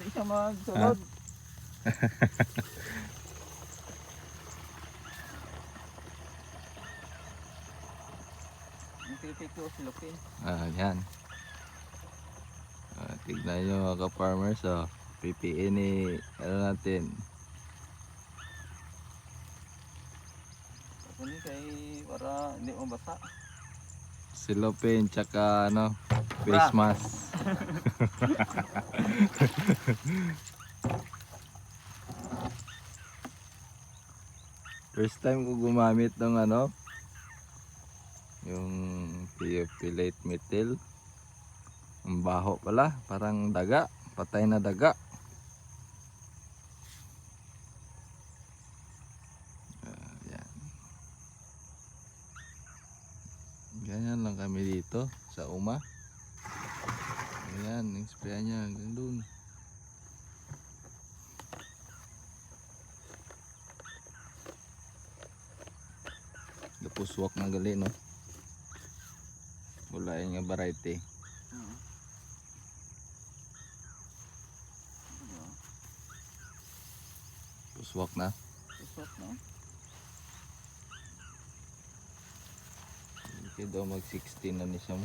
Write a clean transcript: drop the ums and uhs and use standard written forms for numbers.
Hindi siya magsulod. Ang pipi ko silupin. Yan. Tignan nyo mga ka-farmers. PPE ni ano natin. Kasi kay para hindi mabasa. Silopin tsaka ano, face mask. First time ko gumamit ng ano, yung thiophyllate methyl. Ang baho pala, parang daga, patay na daga. Yan. Ganyan lang kami dito sa Uma. Ayan, yung spray niya hanggang dun. Napuswak na gali, no? Wala yung variety. Puswak na. Puswak na. Okay daw mag 16 na ni siya mo.